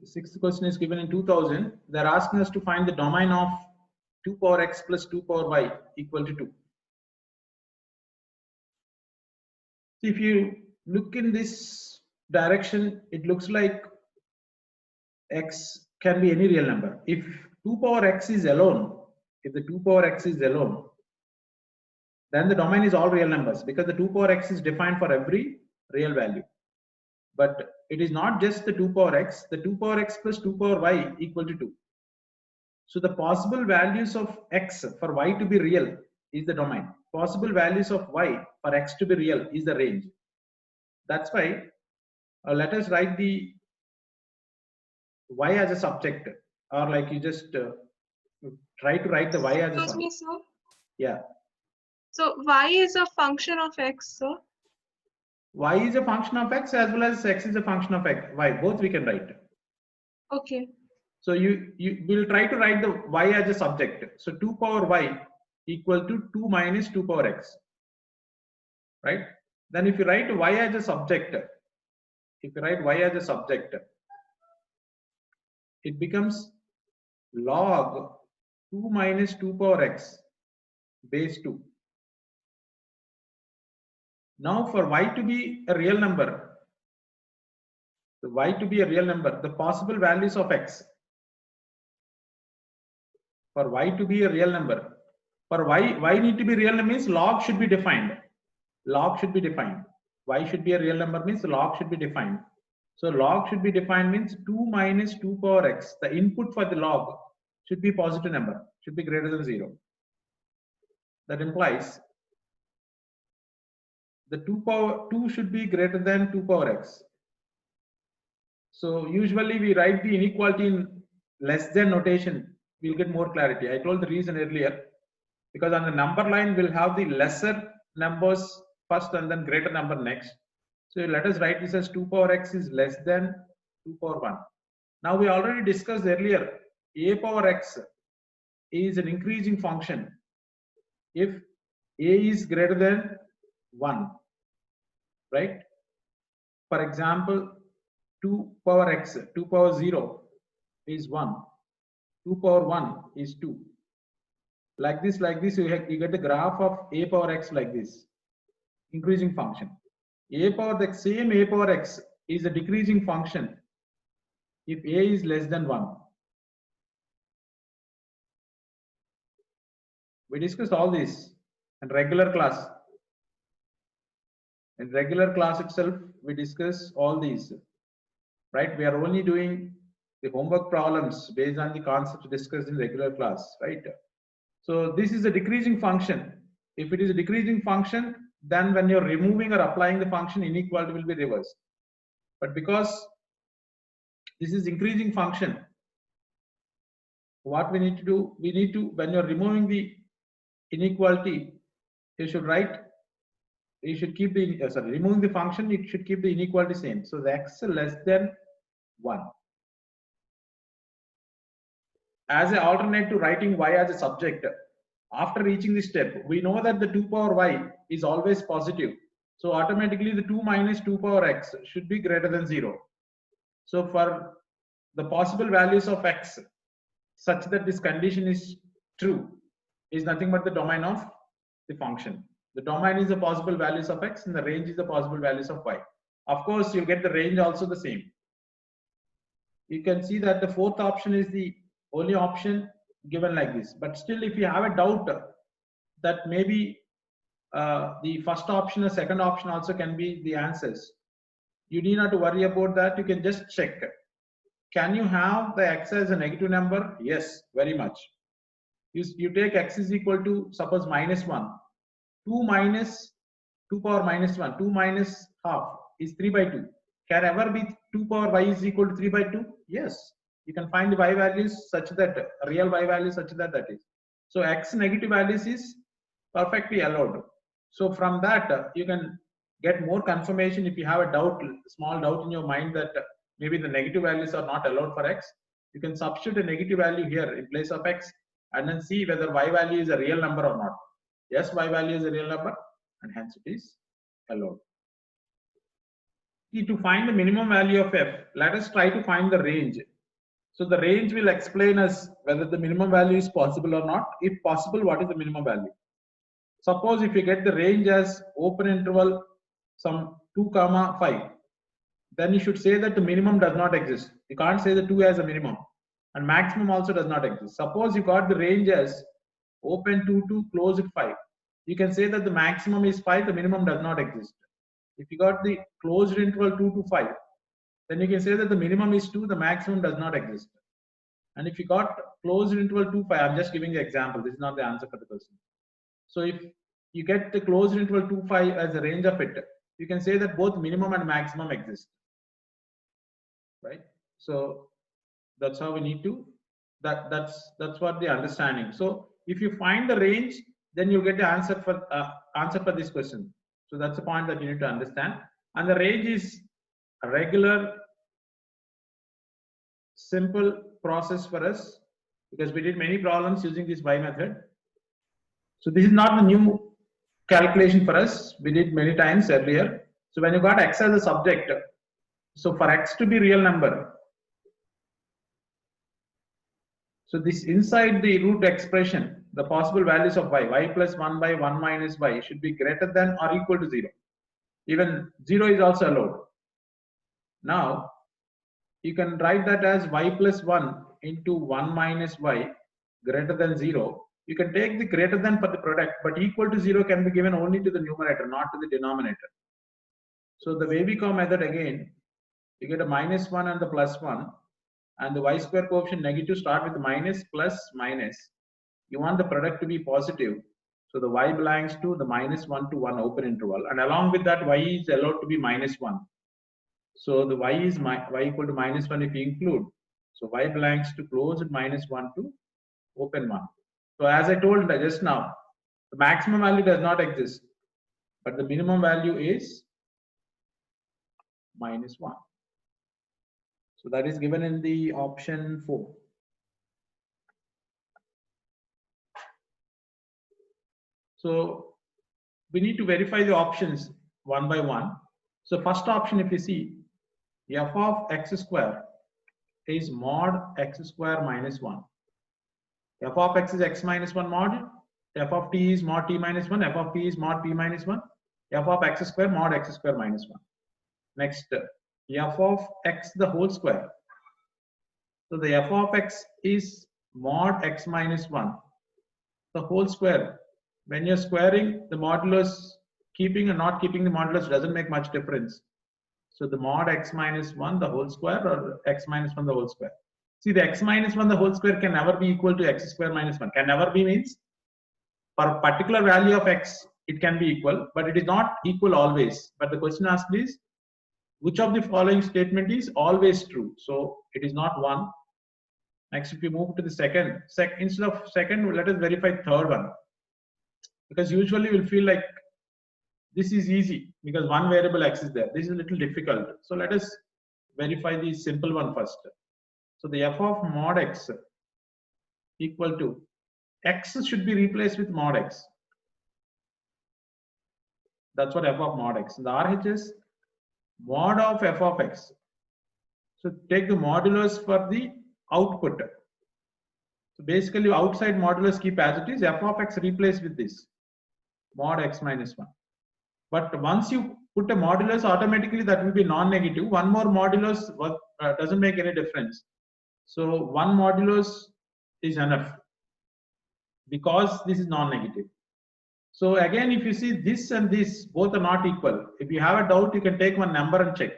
Sixth question is given in 2000. They're asking us to find the domain of 2 power x plus 2 power y equal to 2. So if you look in this direction, it looks like x can be any real number. If 2 power x is alone, if the 2 power x is alone, then the domain is all real numbers, because the 2 power x is defined for every real value. But it is not just the 2 power x, the 2 power x plus 2 power y equal to 2. So the possible values of x for y to be real is the domain. Possible values of y for x to be real is the range. That's why let us write the y as a subject, or like you just try to write the y as a subject. Excuse me, sir. Yeah. So y is a function of x, sir? Y is a function of x as well as x is a function of y. Both we can write. Okay. So you will try to write the y as a subject. So 2 power y equal to 2 minus 2 power x. Right? Then if you write y as a subject, it becomes log 2 minus 2 power x base 2. Now for y to be a real number, the possible values of x, for y to be a real number, for y need to be real number means log should be defined. Log should be defined. Y should be a real number means log should be defined. So log should be defined means 2 minus 2 power x. The input for the log should be positive number, should be greater than 0. That implies the 2 should be greater than 2 power x. So usually we write the inequality in less than notation. We'll get more clarity. I told the reason earlier, because on the number line we'll have the lesser numbers first and then greater number next. So let us write this as 2 power x is less than 2 power 1. Now we already discussed earlier, a power x is an increasing function if a is greater than 1, right? For example, 2 power x, 2 power 0 is 1, 2 power 1 is 2. Like this, you get the graph of a power x like this, increasing function. A power x is a decreasing function if a is less than 1. We discussed all this in regular class. In regular class itself, we discuss all these, right? We are only doing the homework problems based on the concepts discussed in regular class, right? So this is a decreasing function. If it is a decreasing function, then when you're removing or applying the function, inequality will be reversed. But because this is increasing function, what we need to do, when you're removing the inequality, you should keep the, removing the function, you should keep the inequality same. So the x less than 1. As an alternate to writing y as a subject, after reaching this step, we know that the 2 power y is always positive. So automatically the 2 minus 2 power x should be greater than 0. So for the possible values of x such that this condition is true is nothing but the domain of the function. The domain is the possible values of x and the range is the possible values of y. Of course, you get the range also the same. You can see that the fourth option is the only option given like this. But still, if you have a doubt that maybe the first option or second option also can be the answers, you need not to worry about that. You can just check. Can you have the x as a negative number? Yes, very much. You take x is equal to, suppose, minus 1. 2 minus 2 power minus 1. 2 minus half is 3 by 2. Can ever be 2 power y is equal to 3 by 2? Yes. You can find the y values such that, real y values such that is. So x negative values is perfectly allowed. So from that, you can get more confirmation if you have a doubt, small doubt in your mind that maybe the negative values are not allowed for x. You can substitute a negative value here in place of x and then see whether y value is a real number or not. Yes, y value is a real number and hence it is allowed. To find the minimum value of f, let us try to find the range. So the range will explain us whether the minimum value is possible or not. If possible, what is the minimum value? Suppose if you get the range as open interval some 2, 5, then you should say that the minimum does not exist. You can't say the 2 as a minimum, and maximum also does not exist. Suppose you got the range as open 2 to closed 5. You can say that the maximum is 5, the minimum does not exist. If you got the closed interval 2 to 5, then you can say that the minimum is 2, the maximum does not exist. And if you got closed interval 2, 5, I'm just giving the example. This is not the answer for the question. So if you get the closed interval 2, 5 as a range of it, you can say that both minimum and maximum exist. Right? So that's how we need to, that's what the understanding. So if you find the range, then you get the answer for this question. So that's the point that you need to understand. And the range is a regular, simple process for us because we did many problems using this Y method. So this is not a new calculation for us. We did many times earlier. So when you got X as a subject, so for X to be real number, so this inside the root expression, the possible values of y plus 1 by 1 minus y should be greater than or equal to 0. Even 0 is also allowed. Now, you can write that as y plus 1 into 1 minus y greater than 0. You can take the greater than for the product, but equal to 0 can be given only to the numerator, not to the denominator. So the Wavy-Cobb method again, you get a minus 1 and the plus 1. And the y square coefficient negative start with minus, plus, minus. You want the product to be positive. So the y belongs to the minus 1 to 1 open interval. And along with that, y is allowed to be minus 1. So the y is y equal to minus 1 if you include. So y belongs to closed minus 1 to open 1. So as I told just now, the maximum value does not exist. But the minimum value is minus 1. So that is given in the option 4. So we need to verify the options one by one. So first option, if you see, f of x square is mod x square minus 1. F of x is x minus 1 mod. F of t is mod t minus 1. F of p is mod p minus 1. F of x square mod x square minus 1. Next, f of x the whole square. So the f of x is mod x minus 1, the whole square. When you're squaring the modulus, keeping and not keeping the modulus doesn't make much difference. So the mod x minus 1 the whole square or x minus 1 the whole square. See, the x minus 1 the whole square can never be equal to x square minus 1. Can never be means for a particular value of x, it can be equal, but it is not equal always. But the question asked is, which of the following statement is always true? So it is not 1. Next, if you move to the second, instead of second, let us verify third one. Because usually we'll feel like this is easy because one variable x is there. This is a little difficult. So let us verify the simple one first. So the f of mod x equal to x should be replaced with mod x. That's what f of mod x. The RHS mod of f of x. So take the modulus for the output. So basically outside modulus keep as it is, f of x replaced with this mod x minus 1. But once you put a modulus, automatically that will be non-negative. One more modulus doesn't make any difference. So one modulus is enough because this is non-negative. So again, if you see this and this both are not equal, if you have a doubt, you can take one number and check.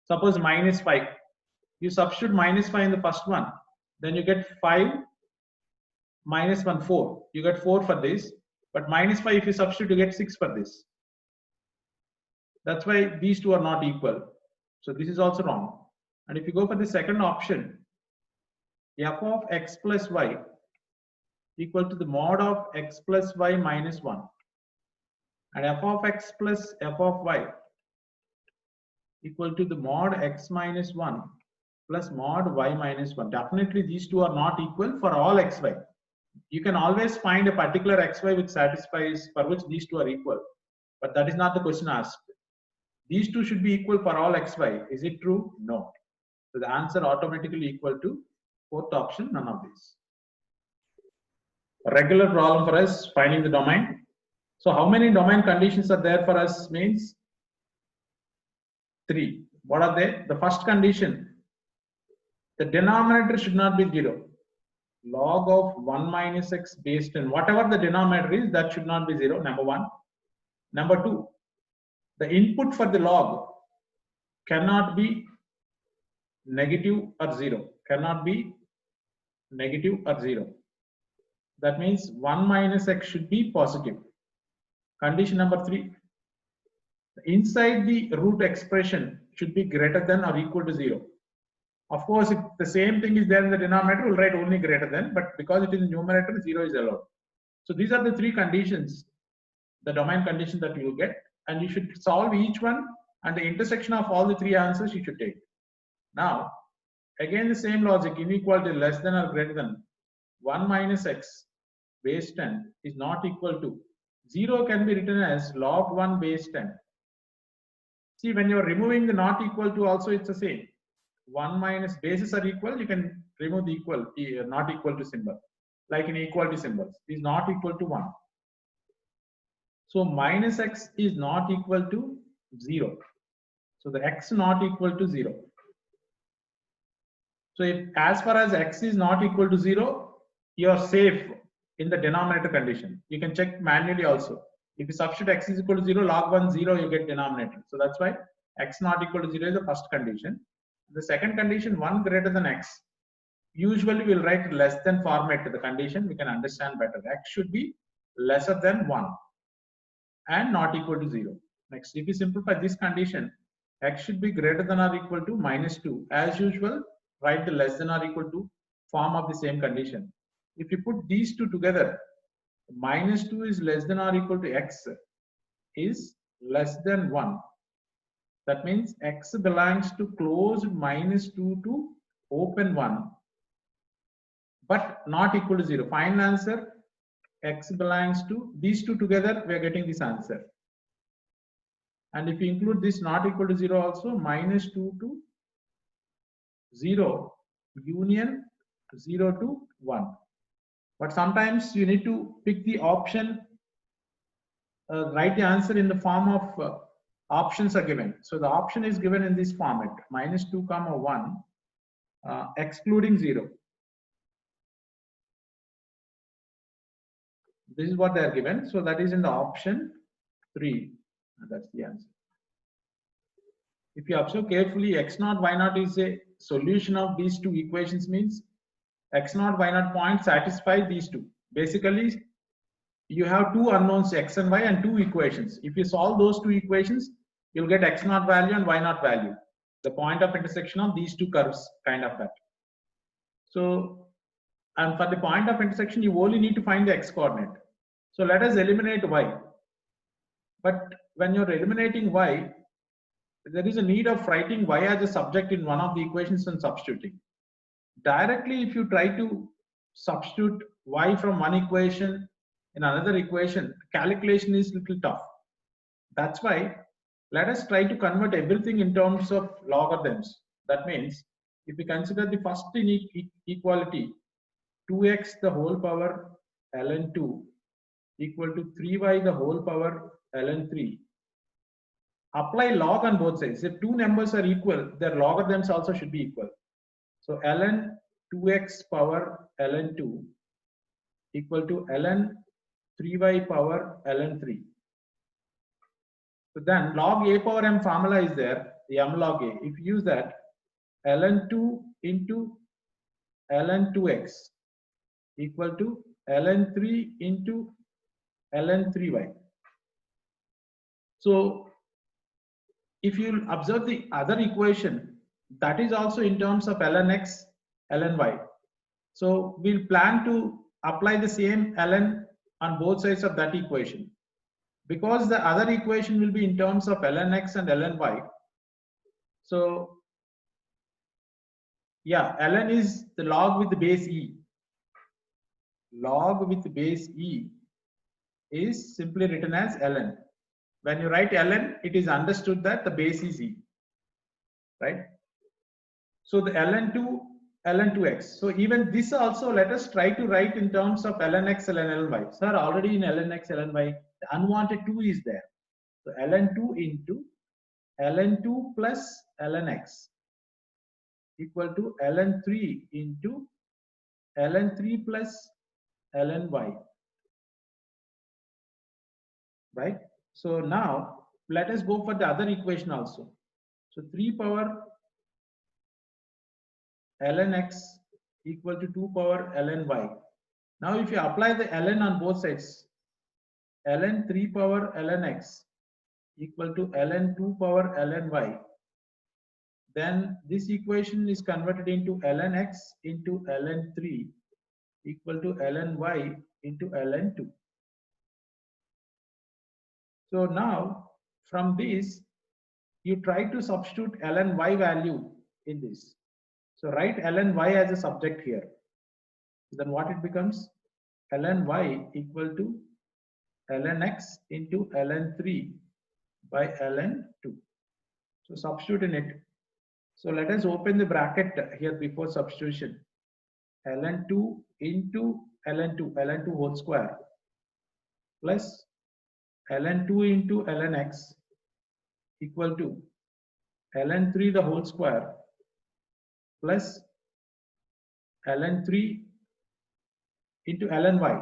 Suppose minus 5. You substitute minus 5 in the first one, then you get 5 minus 1, 4. You get 4 for this, but minus 5 if you substitute, you get 6 for this. That's why these two are not equal. So this is also wrong. And if you go for the second option, f of x plus y equal to the mod of x plus y minus 1. And f of x plus f of y equal to the mod x minus 1 plus mod y minus 1. Definitely these two are not equal for all xy. You can always find a particular xy which satisfies, for which these two are equal. But that is not the question asked. These two should be equal for all xy. Is it true? No. So the answer automatically equal to Fourth option, none of these. A regular problem for us, finding the domain. So how many domain conditions are there for us means 3. What are they? The first condition, the denominator should not be 0. Log of 1 minus x base 10, whatever the denominator is, that should not be 0, number 1. Number 2, the input for the log cannot be negative or 0, cannot be negative or 0. That means 1 minus x should be positive. Condition number 3, inside the root expression should be greater than or equal to 0. Of course, if the same thing is there in the denominator, we'll write only greater than, but because it is in numerator, 0 is allowed. So these are the 3 conditions, the domain condition that you will get, and you should solve each one, and the intersection of all the 3 answers you should take. Now, again the same logic, inequality less than or greater than 1 minus x base 10 is not equal to 0 can be written as log 1 base 10. See, when you are removing the not equal to also, it's the same. 1 minus bases are equal, you can remove the equal, not equal to symbol, like in equality symbols, is not equal to 1. So minus x is not equal to 0. So the x not equal to 0. So if as far as x is not equal to 0, you are safe in the denominator condition. You can check manually also. If you substitute x is equal to 0, log 1 0, you get denominator. So that's why x not equal to 0 is the first condition. The second condition, 1 greater than x. Usually we'll write less than format to the condition, we can understand better. X should be lesser than 1 and not equal to 0. Next, if you simplify this condition, x should be greater than or equal to minus 2. As usual, write the less than or equal to form of the same condition. If you put these two together, minus 2 is less than or equal to x is less than 1. That means x belongs to closed minus 2 to open 1, but not equal to 0. Final answer, x belongs to these two together, we are getting this answer. And if you include this not equal to 0 also, minus 2 to 0 union 0 to 1. But sometimes you need to pick the option, write the answer in the form of options are given. So the option is given in this format, minus 2 comma 1 excluding 0. This is what they are given. So that is in the option 3. That's the answer. If you observe carefully, x naught y naught is a solution of these two equations, means x naught y naught point satisfy these two. Basically, you have two unknowns x and y and two equations. If you solve those two equations, you'll get x naught value and y naught value, the point of intersection of these two curves, kind of that. So, and for the point of intersection, you only need to find the x coordinate. So let us eliminate y. But when you're eliminating y, there is a need of writing y as a subject in one of the equations and substituting. Directly, if you try to substitute y from one equation in another equation, calculation is a little tough. That's why let us try to convert everything in terms of logarithms. That means if we consider the first inequality, 2x the whole power ln 2 equal to 3y the whole power ln 3. Apply log on both sides. If two numbers are equal, their logarithms also should be equal. So ln 2x power ln 2 equal to ln 3y power ln 3. So then log a power m formula is there, the m log a. If you use that, ln 2 into ln 2x equal to ln 3 into ln 3y. So if you observe the other equation, that is also in terms of ln x, ln y. So we'll plan to apply the same ln on both sides of that equation. Because the other equation will be in terms of ln x and ln y. So yeah, ln is the log with the base e. Log with base e is simply written as ln. When you write ln, it is understood that the base is e, right? So the ln2 ln 2x. So even this also, let us try to write in terms of ln x, ln y. Sir, already in ln x, ln y, the unwanted 2 is there. So ln 2 into ln 2 plus ln x equal to ln 3 into ln 3 plus ln y. Right? So now let us go for the other equation also. So 3 power ln x equal to 2 power ln y. Now if you apply the ln on both sides, ln 3 power ln x equal to ln 2 power ln y, then this equation is converted into ln x into ln 3 equal to ln y into ln 2. So now from this, you try to substitute ln y value in this. So write ln y as a subject here. Then what it becomes? Ln y equal to ln x into ln 3 by ln 2. So substitute in it. So let us open the bracket here before substitution. Ln 2 into ln 2 whole square plus ln 2 into ln x equal to ln 3 the whole square plus ln 3 into ln y.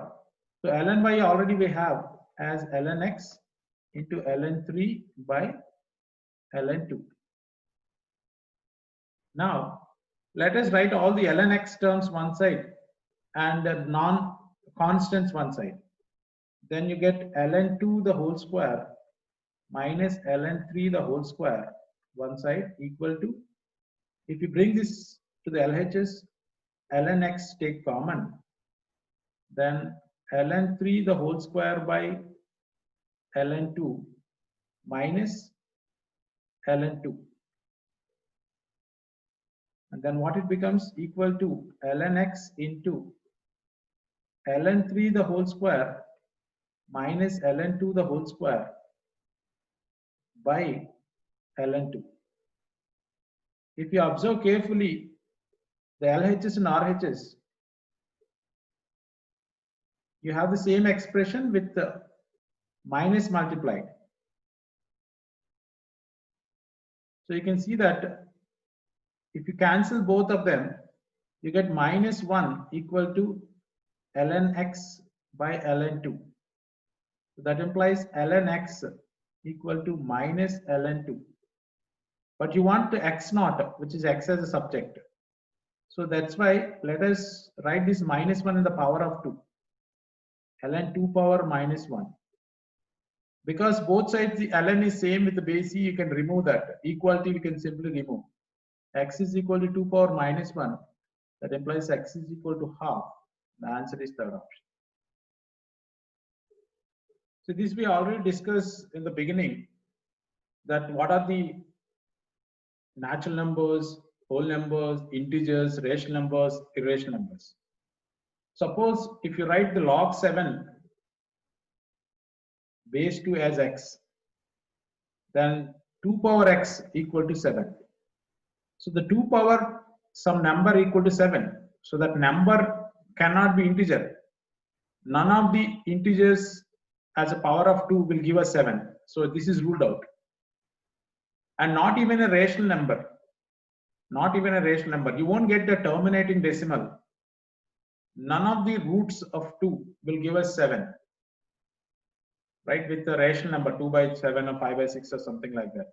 So ln y already we have as ln x into ln 3 by ln 2. Now let us write all the ln x terms one side and the non-constants one side. Then you get ln 2 the whole square minus ln 3 the whole square one side equal to, if you bring this to the LHS, ln x take common, then ln 3 the whole square by ln 2 minus ln 2. And then what it becomes? Equal to ln x into ln 3 the whole square minus ln 2 the whole square by ln 2. If you observe carefully, the LHS and RHS, you have the same expression with the minus multiplied. So you can see that if you cancel both of them, you get minus 1 equal to ln x by ln 2. So that implies ln x equal to minus ln 2. But you want the x naught, which is x as a subject. So that's why let us write this minus 1 in the power of 2. ln 2 power minus 1. Because both sides the ln is same with the base e, you can remove that. Equality we can simply remove. X is equal to 2 power minus 1. That implies x is equal to half. The answer is third option. So this we already discussed in the beginning, that what are the natural numbers, whole numbers, integers, rational numbers, irrational numbers. Suppose if you write the log 7 base 2 as x, then 2 power x equal to 7. So the 2 power some number equal to 7. So that number cannot be integer. None of the integers as a power of 2 will give us 7. So this is ruled out. And not even a rational number. Not even a rational number. You won't get the terminating decimal. None of the roots of 2 will give us 7. Right, with the rational number 2 by 7 or 5 by 6 or something like that.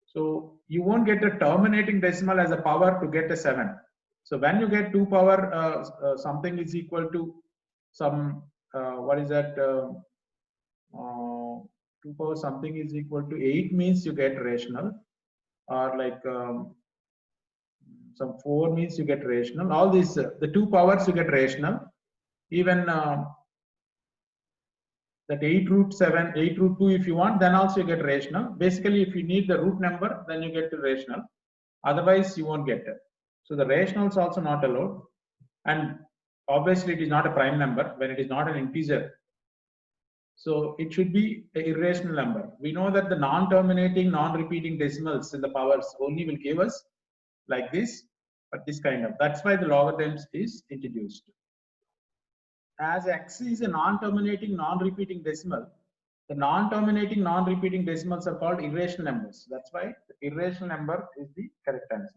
So you won't get a terminating decimal as a power to get a 7. So when you get 2 power something is equal to some what is that 2 power something is equal to 8 means you get rational, or like some 4 means you get rational. All these the 2 powers you get rational. Even that 8 root 7, 8 root 2 if you want, then also you get rational. Basically, if you need the root number, then you get the rational. Otherwise, you won't get it. So the rational is also not allowed. And obviously, it is not a prime number when it is not an integer. So it should be an irrational number. We know that the non-terminating, non-repeating decimals in the powers only will give us like this. but this kind of, that's why the logarithms is introduced. As x is a non-terminating, non-repeating decimal, the non-terminating, non-repeating decimals are called irrational numbers. That's why the irrational number is the correct answer.